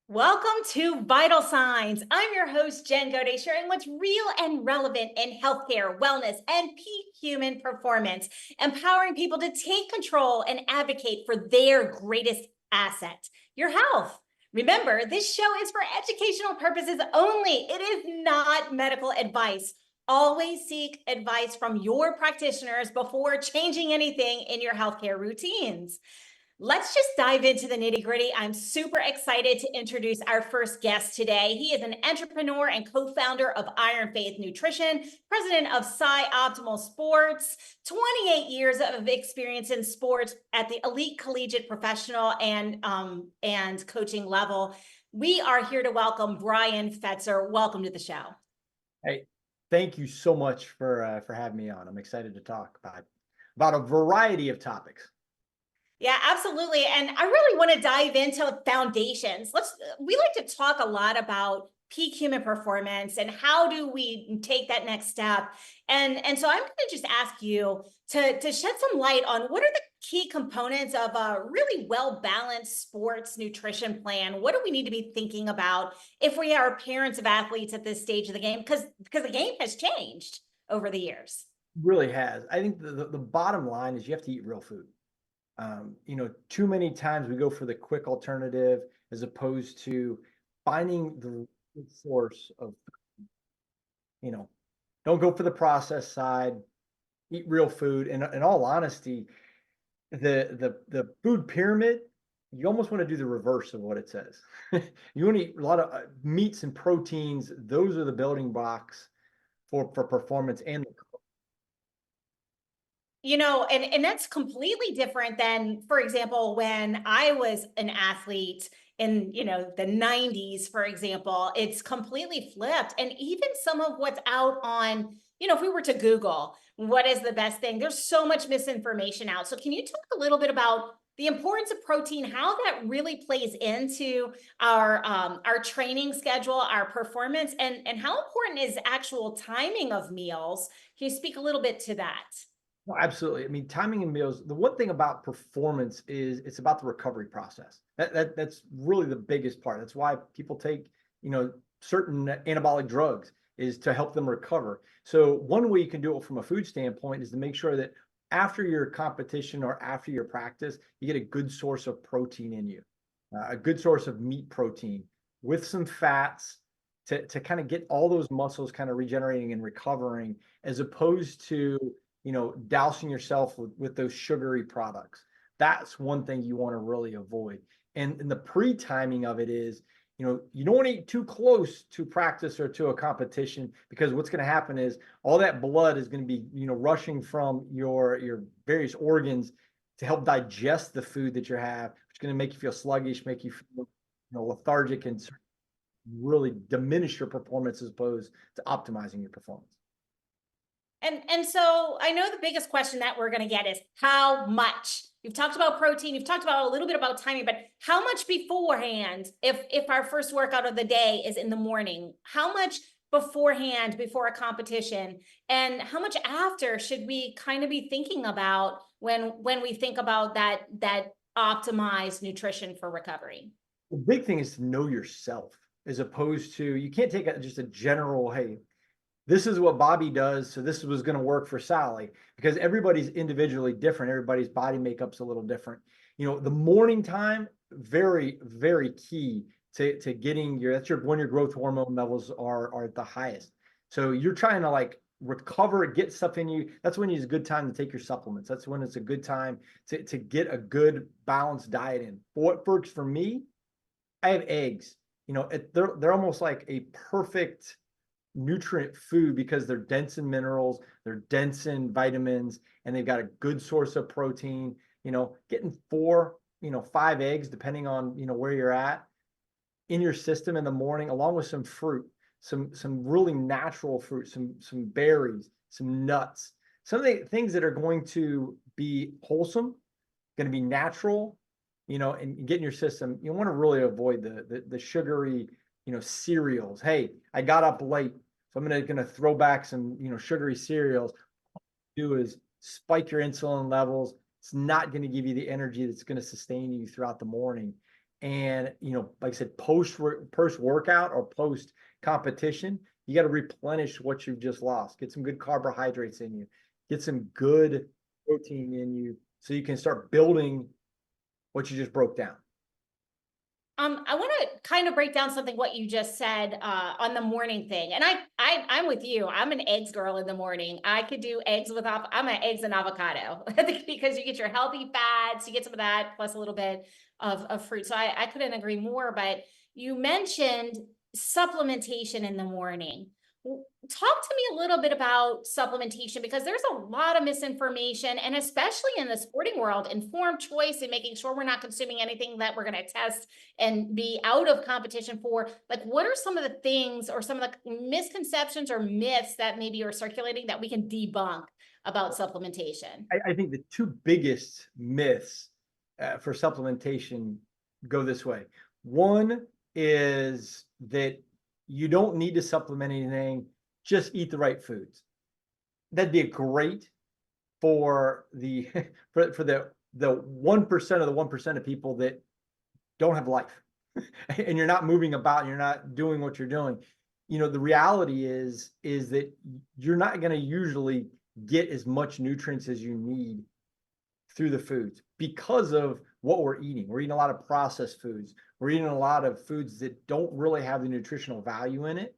Welcome to Vital Signs. I'm your host, Jen Gaudet, sharing what's real and relevant in healthcare, wellness, and peak human performance, empowering people to take control and advocate for their greatest asset, your health. Remember, this show is for educational purposes only. It is not medical advice. Always seek advice from your practitioners before changing anything in your healthcare routines. Let's just dive into the nitty gritty. I'm super excited to introduce our first guest today. He is an entrepreneur and co-founder of Iron Faith Nutrition, president of Psi Optimal Sports, 28 years of experience in sports at the elite collegiate professional and coaching level. We are here to welcome Bryan Fetzer. Welcome to the show. Hey, thank you so much for having me on. I'm excited to talk about a variety of topics. Yeah, absolutely. And I really want to dive into foundations. We like to talk a lot about peak human performance and how do we take that next step. And so I'm going to just ask you to shed some light on what are the key components of a really well-balanced sports nutrition plan. What do we need to be thinking about if we are parents of athletes at this stage of the game? Because the game has changed over the years. Really has. I think the bottom line is you have to eat real food. Too many times we go for the quick alternative as opposed to finding the source of, don't go for the processed side, eat real food. And in all honesty, the food pyramid, you almost want to do the reverse of what it says. You want to eat a lot of meats and proteins. Those are the building blocks for performance and And that's completely different than, for example, when I was an athlete in, the 90s, for example. It's completely flipped. And even some of what's out on, if we were to Google what is the best thing, there's so much misinformation out. So can you talk a little bit about the importance of protein, how that really plays into our training schedule, our performance, and how important is actual timing of meals? Can you speak a little bit to that? No, absolutely. I mean, timing and meals, the one thing about performance is it's about the recovery process. That's really the biggest part. That's why people take, certain anabolic drugs is to help them recover. So one way you can do it from a food standpoint is to make sure that after your competition or after your practice, you get a good source of protein in you, a good source of meat protein with some fats to kind of get all those muscles kind of regenerating and recovering, as opposed to dousing yourself with those sugary products. That's one thing you want to really avoid. And the pre-timing of it is, you don't want to eat too close to practice or to a competition, because what's going to happen is all that blood is going to be, rushing from your various organs to help digest the food that you have, which is going to make you feel sluggish, make you feel, lethargic, and really diminish your performance as opposed to optimizing your performance. And so I know the biggest question that we're going to get is how much. You've talked about protein, you've talked about a little bit about timing, but how much beforehand, if our first workout of the day is in the morning, how much beforehand before a competition, and how much after should we kind of be thinking about when we think about that optimized nutrition for recovery? The big thing is to know yourself, as opposed to, you can't take just a general, hey, this is what Bobby does, so this was going to work for Sally, because everybody's individually different. Everybody's body makeup's a little different. The morning time, very, very key to getting when your growth hormone levels are at the highest. So you're trying to recover, get stuff in you. That's when it's a good time to take your supplements. That's when it's a good time to get a good balanced diet in. What works for me, I have eggs. They're almost like a perfect nutrient food because they're dense in minerals, they're dense in vitamins, and they've got a good source of protein. Getting 4, 5 eggs, depending on where you're at, in your system in the morning, along with some fruit, some really natural fruit, some berries, some nuts, some of the things that are going to be wholesome, going to be natural, and get in your system. You want to really avoid the sugary, cereals. Hey, I got up late, so I'm gonna throw back some, sugary cereals. Do is spike your insulin levels. It's not going to give you the energy that's going to sustain you throughout the morning. And, like I said, post workout or post competition, you got to replenish what you've just lost. Get some good carbohydrates in you, get some good protein in you so you can start building what you just broke down. I want to kind of break down something what you just said on the morning thing, and I'm with you. I'm an eggs girl in the morning. I could do eggs with I'm an eggs and avocado because you get your healthy fats, you get some of that plus a little bit of fruit. So I couldn't agree more. But you mentioned supplementation in the morning. Talk to me a little bit about supplementation because there's a lot of misinformation, and especially in the sporting world, informed choice and making sure we're not consuming anything that we're going to test and be out of competition for. Like, what are some of the things or some of the misconceptions or myths that maybe are circulating that we can debunk about supplementation? I think the two biggest myths for supplementation go this way. One is that you don't need to supplement anything, just eat the right foods. That'd be great for the for the 1% of the 1% of people that don't have life and you're not moving about and you're not doing what you're doing. The reality is that you're not going to usually get as much nutrients as you need through the foods because of what we're eating. We're eating a lot of processed foods. We're eating a lot of foods that don't really have the nutritional value in it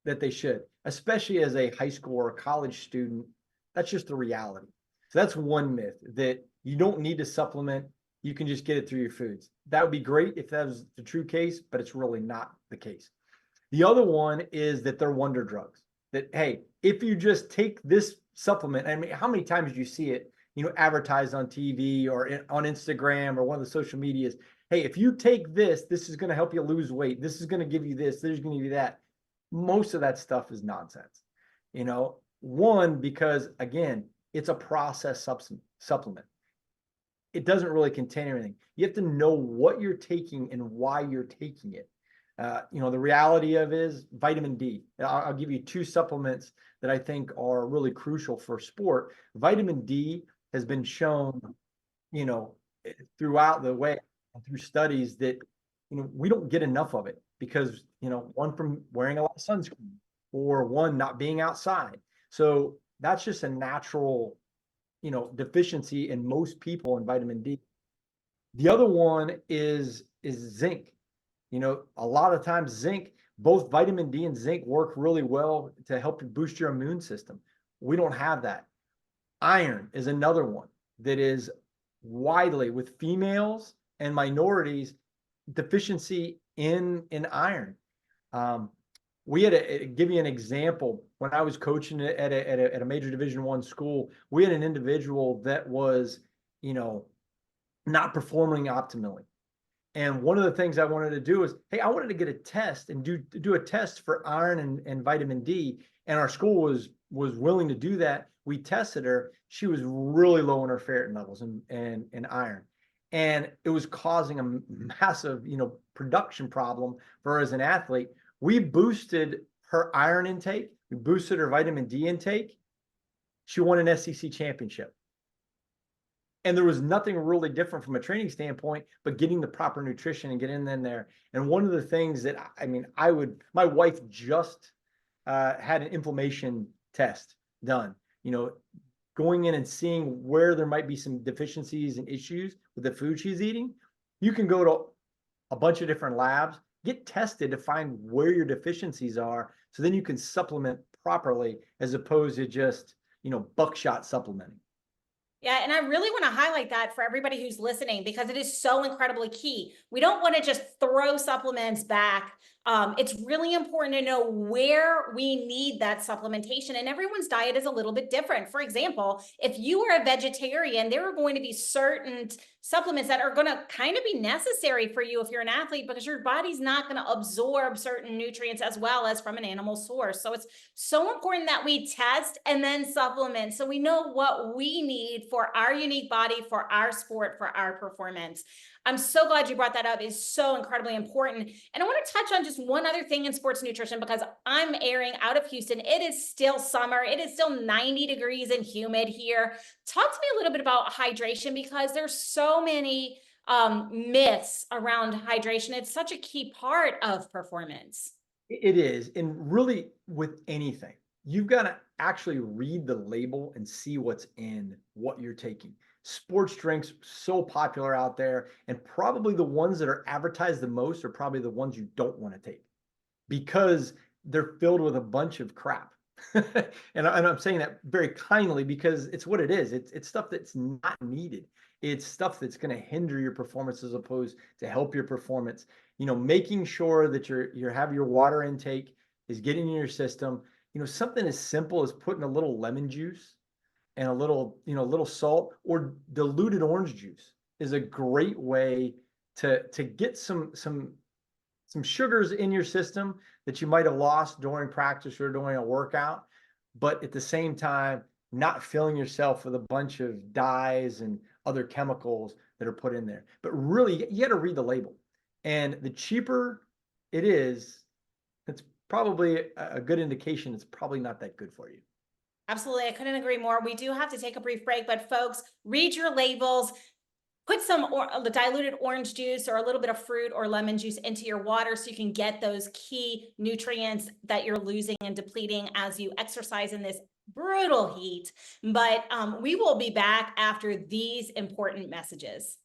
that they should, especially as a high school or a college student. That's just the reality. So that's one myth, that you don't need to supplement. You can just get it through your foods. That would be great if that was the true case, but it's really not the case. The other one is that they're wonder drugs. That, hey, if you just take this supplement, I mean, how many times do you see it, advertised on TV or on Instagram or one of the social medias? Hey, if you take this, this is going to help you lose weight. This is going to give you this. This is going to give you that. Most of that stuff is nonsense. One, because again, it's a processed supplement. It doesn't really contain anything. You have to know what you're taking and why you're taking it. The reality of it is vitamin D. I'll give you two supplements that I think are really crucial for sport. Vitamin D has been shown, throughout the way, through studies that, we don't get enough of it because, one, from wearing a lot of sunscreen, or one, not being outside. So that's just a natural, deficiency in most people in vitamin D. The other one is zinc. A lot of times zinc, both vitamin D and zinc work really well to help you boost your immune system. We don't have that. Iron is another one that is widely, with females and minorities, deficiency in iron. We had give you an example. When I was coaching at a major Division I school, we had an individual that was, not performing optimally. And one of the things I wanted to do is, hey, I wanted to get a test and do a test for iron and vitamin D. And our school was willing to do that. We tested her. She was really low in her ferritin levels and iron. And it was causing a massive, production problem for her as an athlete. We boosted her iron intake. We boosted her vitamin D intake. She won an SEC championship. And there was nothing really different from a training standpoint, but getting the proper nutrition and getting in there. And one of the things that, my wife just had an inflammation test done, going in and seeing where there might be some deficiencies and issues with the food she's eating. You can go to a bunch of different labs, get tested to find where your deficiencies are. So then you can supplement properly as opposed to just, buckshot supplementing. Yeah, and I really want to highlight that for everybody who's listening because it is so incredibly key. We don't want to just throw supplements back. It's really important to know where we need that supplementation, and everyone's diet is a little bit different. For example, if you are a vegetarian, there are going to be certain supplements that are going to kind of be necessary for you if you're an athlete because your body's not going to absorb certain nutrients as well as from an animal source. So it's so important that we test and then supplement so we know what we need for our unique body, for our sport, for our performance. I'm so glad you brought that up. It's so incredibly important. And I want to touch on just one other thing in sports nutrition because I'm airing out of Houston. It is still summer. It is still 90 degrees and humid here. Talk to me a little bit about hydration because there's so many myths around hydration. It's such a key part of performance. It is. And really, with anything, you've got to actually read the label and see what's in what you're taking. Sports drinks, so popular out there, and probably the ones that are advertised the most are probably the ones you don't want to take because they're filled with a bunch of crap. And I'm saying that very kindly because it's what it is. It's stuff that's not needed. It's stuff that's going to hinder your performance as opposed to help your performance. Making sure that you have your water intake is getting in your system. Something as simple as putting a little lemon juice and a little salt or diluted orange juice is a great way to get some sugars in your system that you might have lost during practice or during a workout, but at the same time, not filling yourself with a bunch of dyes and other chemicals that are put in there. But really, you got to read the label. And the cheaper it is, it's probably a good indication it's probably not that good for you. Absolutely. I couldn't agree more. We do have to take a brief break, but folks, read your labels. Put some the diluted orange juice or a little bit of fruit or lemon juice into your water so you can get those key nutrients that you're losing and depleting as you exercise in this brutal heat. But we will be back after these important messages.